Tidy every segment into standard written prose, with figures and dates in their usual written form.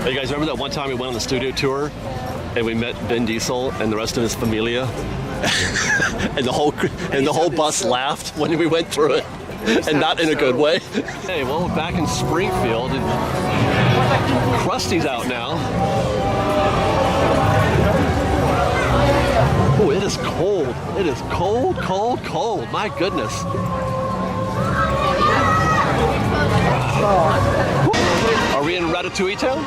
Hey guys, remember that one time we went on the studio tour and we met Vin Diesel and the rest of his familia? and the whole bus laughed when we went through it. And not in a good way. Hey, well, we're back in Springfield and Krusty's out now. Oh, it is cold. It is cold, cold, cold. My goodness. Are we in Ratatouille Town?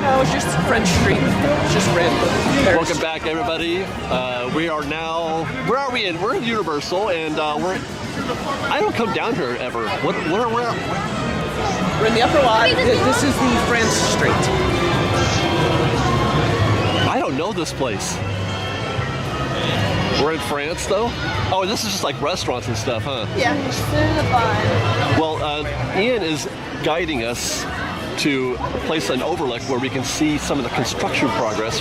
No, it's just French Street. It's just red. Welcome back, everybody. We are now. Where are we in? We're in Universal, and I don't come down here ever. Where? We're in the upper lot. This is the France Street. I don't know this place. We're in France, though? Oh, this is just like restaurants and stuff, huh? Yeah, it's in the bar. Well, Ian is guiding us to place an overlook where we can see some of the construction progress.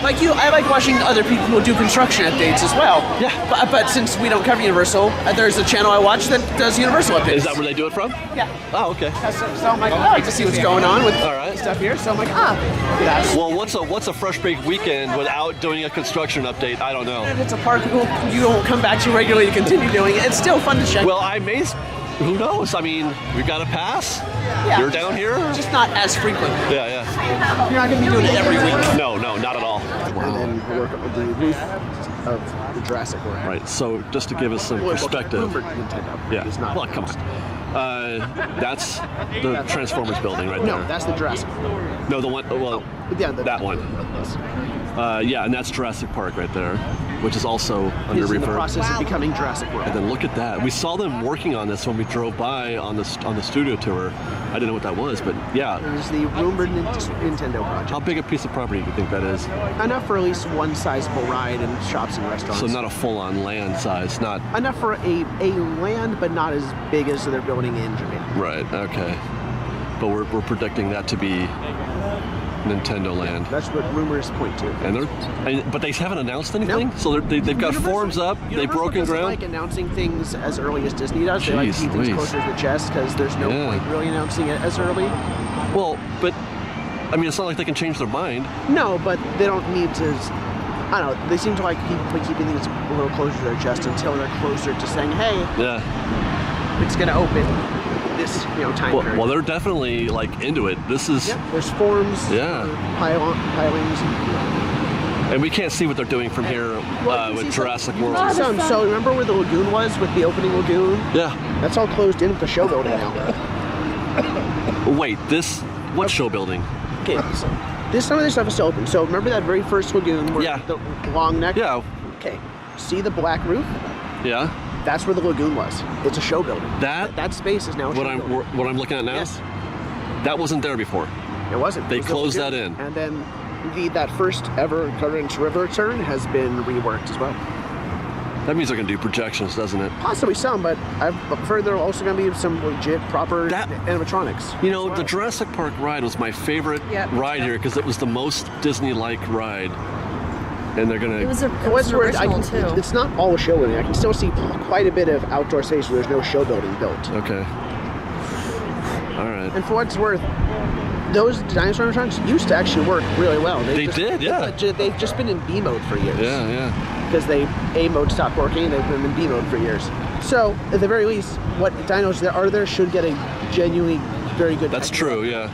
Like you, I like watching other people who do construction updates as well. Yeah. But since we don't cover Universal, there's a channel I watch that does Universal updates. Is that where they do it from? Yeah. Oh, okay. So I'm like, I like to see what's going on with stuff here. So I'm like, that's. Well, what's a Fresh Baked weekend without doing a construction update? I don't know. If it's a park you don't come back to regularly to continue doing it, it's still fun to check. Well, I may. Who knows? I mean, we've got a pass. Yeah. You're down here? Just not as frequent. Yeah. You're not going to be doing it every week. No, not at all. And then we work on the roof of the Jurassic World. Right, so just to give us some perspective. Nintendo. Yeah, It's not. well, come on. That's the Transformers building right there. No, that's the Jurassic World. No, the one, well, Yeah, that one. Yeah, and that's Jurassic Park right there, which is also under It's in the refurb. process of becoming Jurassic World. And then look at that. We saw them working on this when we drove by on the studio tour. I didn't know what that was, but yeah. It was the rumored Nintendo project. How big a piece of property do you think that is? Enough for at least one sizable ride and shops and restaurants. So not a full-on land size, not... Enough for a land, but not as big as they're building in Japan. Right, okay. But we're predicting that to be Nintendo Land. That's what rumors point to. But they haven't announced anything? No. So they've got forms up, they've broken ground? Like announcing things as early as Disney does. They like to keep things closer to the chest because there's no point really announcing it as early. Well, but I mean, it's not like they can change their mind. No, but they don't need to. I don't know. They seem to like keeping things a little closer to their chest until they're closer to saying, "Hey, it's going to open this time period." Well, they're definitely like into it. This is there's forms, pilings. And we can't see what they're doing from here with Jurassic World. So remember where the lagoon was with the opening lagoon? Yeah. That's all closed in with the show building now. Wait, what show building? Okay, so some of this stuff is still open. So remember that very first lagoon where the long neck? Yeah. Okay. See the black roof? Yeah. That's where the lagoon was. It's a show building. That space is now a show building. What I'm looking at now? Yes. That wasn't there before. It wasn't. They closed that in. And then that first ever current river turn has been reworked as well. That means they're going to do projections, doesn't it? Possibly some, but I've heard there are also going to be some legit, proper animatronics. You know, the Jurassic Park ride was my favorite ride here because it was the most Disney-like ride. And they're going to... It was original, too. It's not all show building. I can still see quite a bit of outdoor space where there's no show building built. Okay. All right. And for what it's worth, those dinosaur animatronics used to actually work really well. They've just been in B mode for years. Yeah. Because A mode stopped working, they've been in B mode for years. So, at the very least, what dinos there are there should get a genuinely very good... That's true, yeah.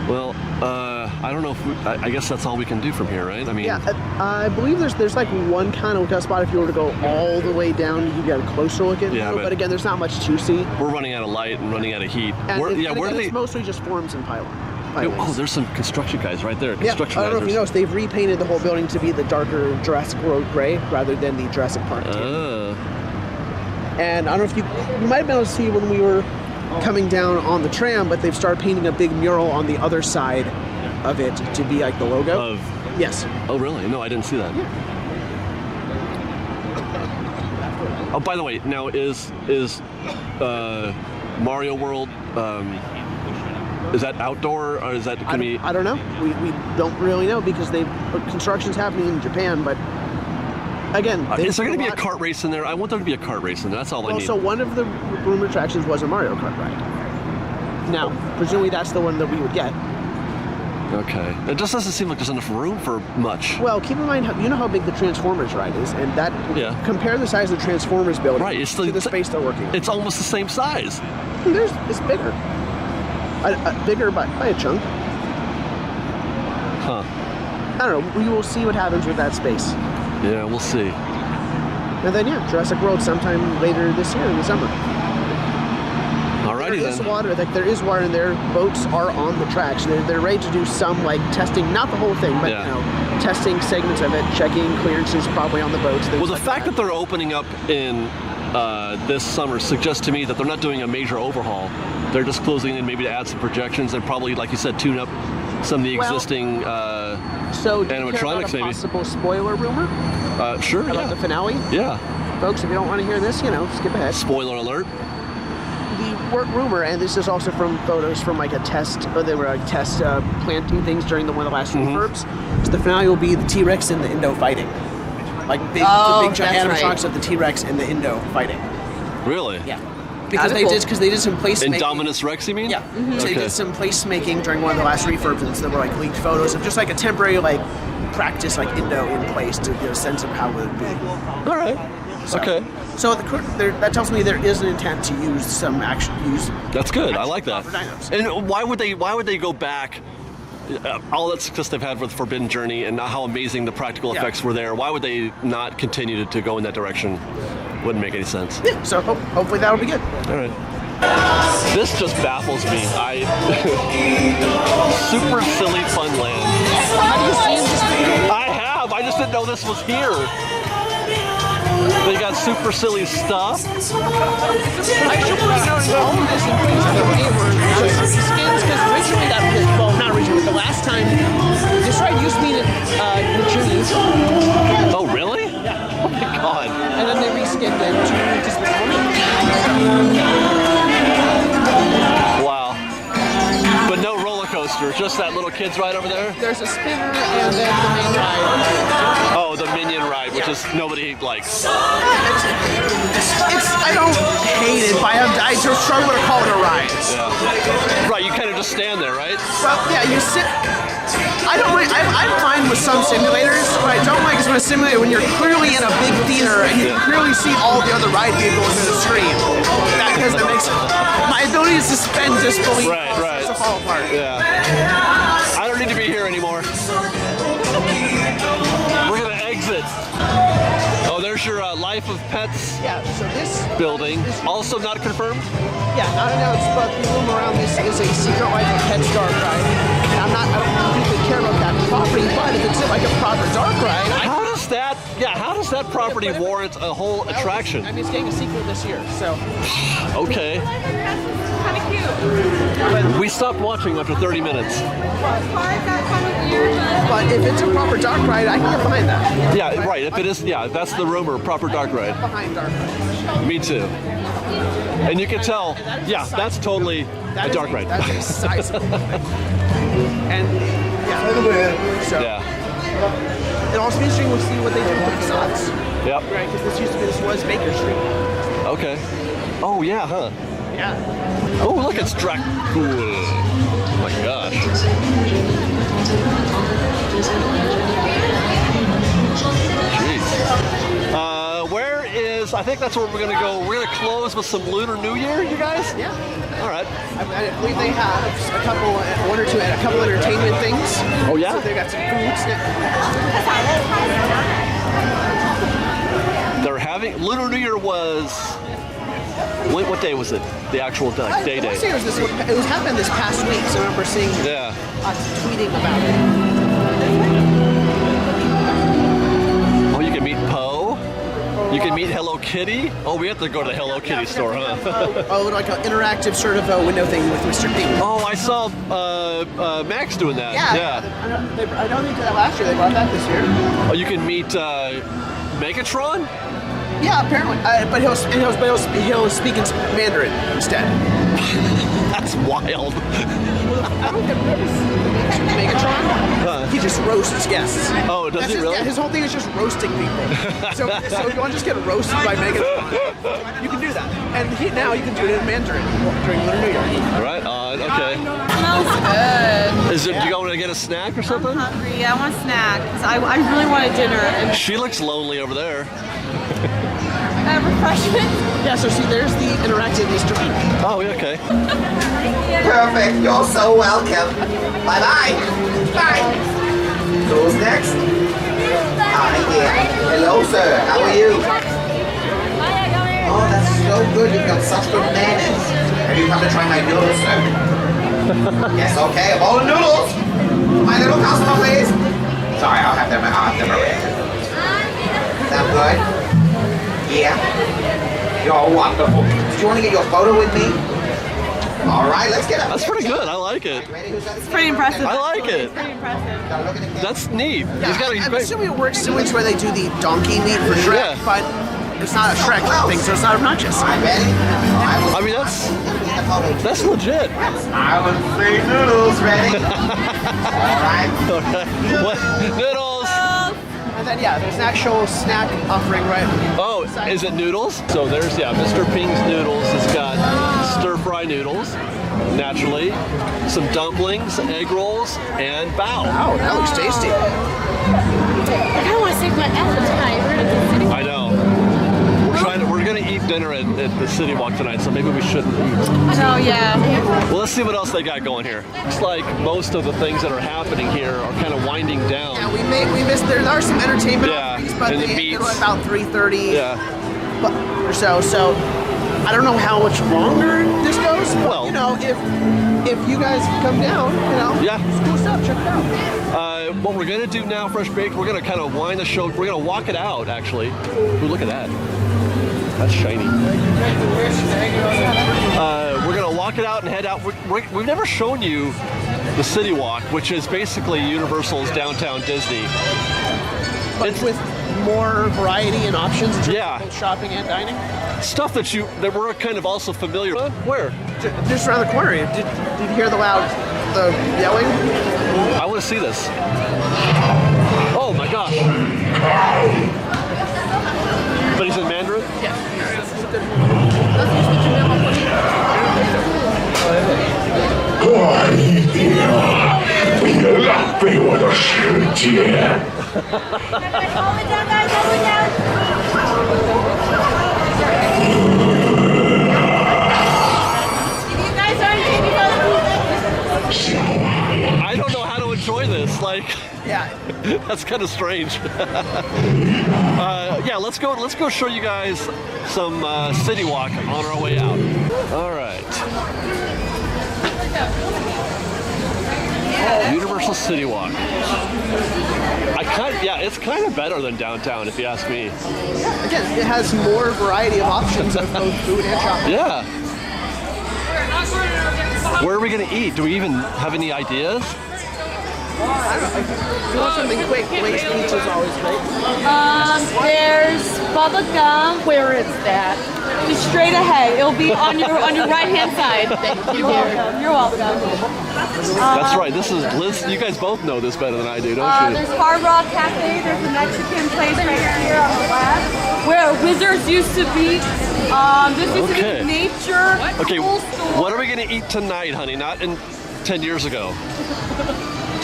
Well, I don't know if I guess that's all we can do from here, right? I mean... Yeah, I believe there's like one kind of lookout spot if you were to go all the way down, you get a closer look at it. But again, there's not much to see. We're running out of light and running out of heat. It's mostly just forms and pilings. Oh, there's some construction guys right there. I don't know if you noticed, they've repainted the whole building to be the darker Jurassic World gray rather than the Jurassic Park tan. And I don't know if you might have been able to see when we were coming down on the tram, but they've started painting a big mural on the other side of it to be like the logo. Yes. Oh, really? No, I didn't see that. Yeah. Oh, by the way, now is Mario World... is that outdoor or is that going to be... I don't know. We don't really know because construction's happening in Japan, but again... is there going to be a kart race in there? I want there to be a kart race in there. That's all I need. So one of the rumored attractions was a Mario Kart ride. Now, presumably that's the one that we would get. Okay. It just doesn't seem like there's enough room for much. Well, keep in mind, you know how big the Transformers ride is, and that compare the size of the Transformers building to the space they're working in. It's almost the same size. It's bigger. Bigger by a chunk. Huh. I don't know. We will see what happens with that space. Yeah, we'll see. And then, Jurassic World sometime later this year in the summer. Alrighty then. There is water, and their boats are on the tracks. They're ready to do some testing, not the whole thing, but testing segments of it, checking clearances probably on the boats. Well, the fact that they're opening up in this summer suggests to me that they're not doing a major overhaul. They're just closing in maybe to add some projections and probably, like you said, tune up some of the existing animatronics. Maybe possible spoiler rumor. Sure. About the finale. Yeah. Folks, if you don't want to hear this, skip ahead. Spoiler alert. The rumor, and this is also from photos from a test, or they were test planting things during one of the last refurbs. So the finale will be the T-Rex and the Indo fighting, the big giant animatronics of the T-Rex and the Indo fighting. Really? Yeah. Because they did some placemaking. Indominus Rex, you mean? Yeah. So they did some placemaking during one of the last refurbs, and so there were leaked photos of just a temporary practice Indo in place to get a sense of how it would be. All right. Okay. So that tells me there is an intent to use some action. That's good. I like that. Dinos. And why would they go back? All that success they've had with Forbidden Journey and how amazing the practical effects were there. Why would they not continue to go in that direction? Wouldn't make any sense. Yeah. So hopefully that'll be good. All right. This just baffles me. Super silly Funland. Have you seen this video? I have. I just didn't know this was here. They got super silly stuff. I should have known all of this in place of the game were just skins, because originally not originally, the last time, this ride used to be in the Junies. Oh, really? Yeah. Oh my god. And then they reskinned it to just the Wow. But no roller coaster, just that little kids ride over there? There's a spinner and then the main ride. Oh, the Minion ride, which is nobody likes. I don't hate it, but I just struggle to call it a ride. Yeah. Right, you kind of just stand there, right? Well, yeah, you sit. I don't mind. I'm fine with some simulators. What I don't like is when a simulator, when you're clearly in a big theater and you clearly see all the other ride vehicles in the screen. Because that makes my ability to suspend disbelief to fall apart. Yeah. I don't need to be here anymore. We're gonna exit. Oh, there's your Life of Pets building. Also not confirmed? Yeah, not announced, but the rumor around this is a secret Life of Pets dark ride. And I don't really care about that property, but if it's a proper dark ride, how does that property warrant a whole attraction? I mean, it's getting a sequel this year, so. Okay. Kind of cute. We stopped watching after 30 minutes. But if it's a proper dark ride, I can get behind that. Yeah, right. If it is, that's the rumor. Proper dark ride. Behind dark ride. Me too. And you can tell, that's totally a dark ride. That's a sizable thing. And it'll also be interesting to see what they do with the facades. Yep. Right, because this was Baker Street. Okay. Oh yeah, huh? Yeah. Oh look, it's Dracula. Oh my gosh. Jeez. Where is? I think that's where we're gonna go. We're gonna close with some Lunar New Year, you guys. Yeah. All right. I believe they have a couple entertainment things. Oh yeah. So they got some food. They're having Lunar New Year was. What day was it? The actual day? It was happening this past week, so I remember seeing us tweeting about it. Oh, you can meet Poe. You can meet Hello Kitty. Oh, we have to go to the Hello Kitty store, huh? Like an interactive sort of window thing with Mr. P. Oh, I saw Max doing that. Yeah. I don't think that last year. They brought that this year. Oh, you can meet Megatron? Yeah, apparently. But he'll speak in Mandarin instead. That's wild. I don't get Megatron. He just roasts guests. Oh, does he really? Yeah, his whole thing is just roasting people. so if you want to just get roasted by Megatron, you can do that. And now you can do it in Mandarin during Lunar New Year. Right on. it. Okay. Smells good. Is it? Do you want to get a snack or something? Hungry. Yeah, I want a snack because I really wanted dinner and She looks lonely over there. refreshment. Yeah, so see, there's the interactive Mr. Pink. Oh, yeah, okay. Perfect. You're so welcome. Bye-bye. Bye. Who's next? Hi, yeah. Hello, sir. How are you? Oh, that's so good. You've got such good manners. Have you come to try my noodles, sir? Yes, okay. A bowl of noodles. My little customer, please. Sorry, I'll have them arranged. Sound good? Yeah. You're wonderful. Do you want to get your photo with me? All right, let's get up. That's pretty good. I like it. It's pretty impressive. I like it. Pretty impressive. That's neat. Yeah, He's got a I'm great. assuming it works similar to where they do the donkey meat for Shrek, Yeah. but it's not a Shrek thing, so it's not obnoxious. All right, ready? I mean, that's legit. I want free noodles ready. All right. What? Noodles. And then, yeah, there's an actual snack offering, right? Oh, is it noodles? So there's, Mr. Ping's noodles. It's got stir-fry noodles, naturally, some dumplings, egg rolls, and bao. Oh, that looks tasty. I kind of want to save my appetite. We're going to city. I know. We're gonna eat dinner at the City Walk tonight, so maybe we shouldn't eat. Oh yeah. Well, let's see what else they got going here. Looks like most of the things that are happening here are kind of winding down. Yeah, we missed, there are some entertainment Yeah, offerings, but and the they ended beats. at about 3:30 Yeah. or so. So I don't know how much longer this goes, but Well- you know, if you guys come down, you know, Yeah. it's cool stuff, check it out. What we're gonna do now, Fresh Baked, we're gonna kind of wind the show. We're gonna walk it out, actually. Ooh, look at that. That's shiny. We're gonna walk it out and head out. We've never shown you the City Walk, which is basically Universal's downtown Disney. But It's- with more variety and options in terms Yeah. of both shopping and dining. Stuff that we're kind of also familiar with. Where? Just around the corner. Did you hear the yelling? I want to see this. Oh my gosh. But he's in Mandarin? 快一点啊！别浪费我的时间。 I don't know how to enjoy this. Like, Yeah. that's kind of strange. Yeah, let's go show you guys some City Walk on our way out. All right. Universal City Walk. It's kind of better than downtown, if you ask me. Again, it has more variety of options of both food and shopping. Yeah. Where are we gonna eat? Do we even have any ideas? I don't know. If you want something quick, Blaze Pizza is always great. There's Bubba Gum. Where is that? Just straight ahead. It'll be on your right hand side. You're welcome. You're welcome. That's right. This is Liz. You guys both know this better than I do, don't you? There's Hard Rock Cafe. There's a Mexican place right here on the left, where Wizards used to be. This used to Okay. be nature. Okay, Cool store. what are we gonna eat tonight, honey? Not in 10 years ago.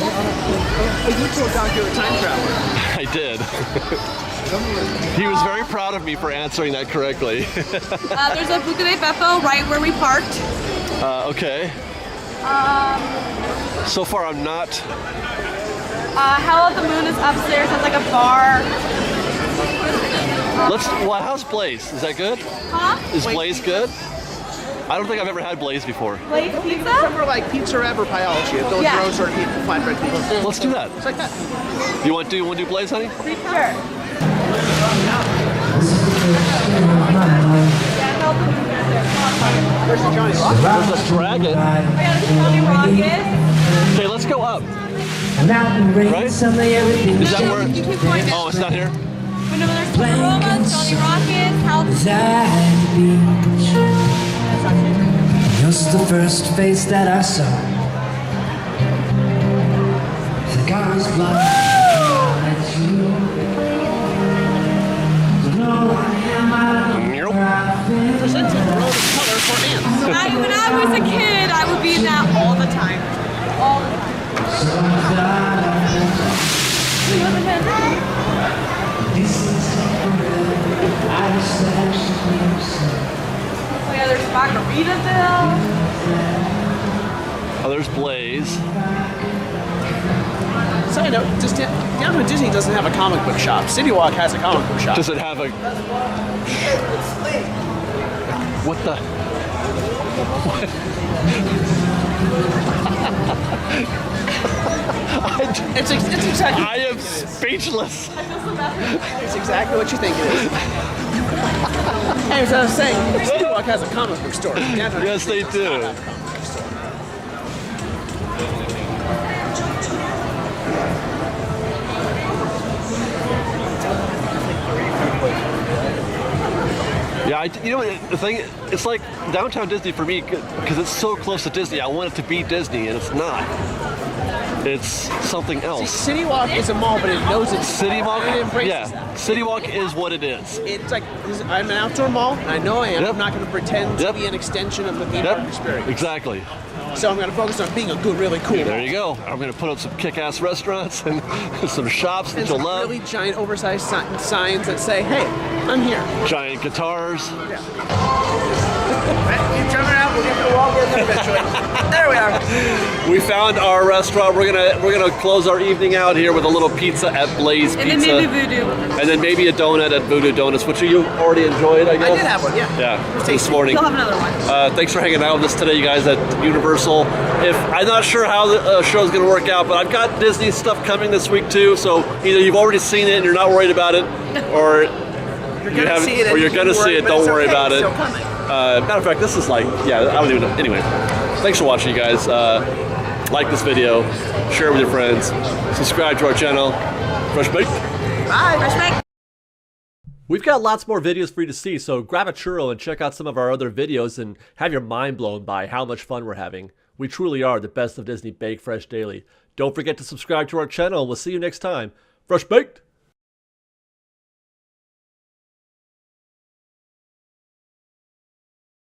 You told Doc you're a time traveler. I did. He was very proud of me for answering that correctly. There's a Buca de Beppo right where we parked. Okay. So far, I'm not. Hell of the Moon is upstairs. It's like a bar. How's Blaze? Is that good? Huh? Is Blaze good? I don't think I've ever had Blaze before. Blaze Pizza? Remember like Pizza Rev or Pyology, if those Yeah. rows sort of flatbread pizza. Let's do that. It's like that. You want to do Blaze, honey? Sure. There's the Johnny Rock. There's a dragon. I got a Johnny Rocket. Okay, let's go up. Right? Suddenly everything Is that where? You keep going down. Oh, it's not here. But no, there's Romas, Johnny Rockets, House. at the beach. You're the first face that I saw. The car was blind at you. No, I am Presented the role of color for ants. When I was a kid, I would be in that time. All the time. We live in Manhattan. Oh yeah, there's Margaritaville. Oh, there's Blaze. Side note, just downtown Disney doesn't have a comic book shop. City Walk has a comic book shop. Does it have a... What the... It's exactly. I am speechless. It's exactly what you think it is. Hey, as I was saying, City Walk has a comic book store. Downtown Yes, they do. Yeah, you know the thing. It's like downtown Disney for me because it's so close to Disney. I want it to be Disney, and it's not. It's something else. City Walk is a mall, but it knows it's City Walk, and it embraces yeah. that. City Walk is what it is. It's like I'm an outdoor mall, and I know I am. Yep. I'm not going to pretend to Yep. be an extension of the theme park experience. Exactly. So I'm going to focus on being a good, really cool. There you go. I'm going to put up some kick-ass restaurants and some shops that And you'll some love. really giant, oversized signs that say, "Hey, I'm here." Giant guitars. Keep jumping out. We'll get to the wall there eventually. There we are. We found our restaurant. We're gonna close our evening out here with a little pizza at Blaze And Pizza. then maybe Voodoo. And then maybe a donut at Voodoo Donuts, which you already enjoyed, I guess. I did have one, yeah. Yeah, this morning. You'll have another one. Thanks for hanging out with us today, you guys, at Universal. If I'm not sure how the show's going to work out, but I've got Disney stuff coming this week too. So either you've already seen it and you're not worried about it, or You're going to see it. and you're going to see it. but Don't it's worry okay, about it's it. still coming. Matter of fact, this is like, yeah, I don't even know. Anyway, thanks for watching, you guys. Like this video, share it with your friends, subscribe to our channel. Fresh Baked. Bye. Respect. We've got lots more videos for you to see, so grab a churro and check out some of our other videos and have your mind blown by how much fun we're having. We truly are the best of Disney Bake Fresh Daily. Don't forget to subscribe to our channel. We'll see you next time. Fresh Baked.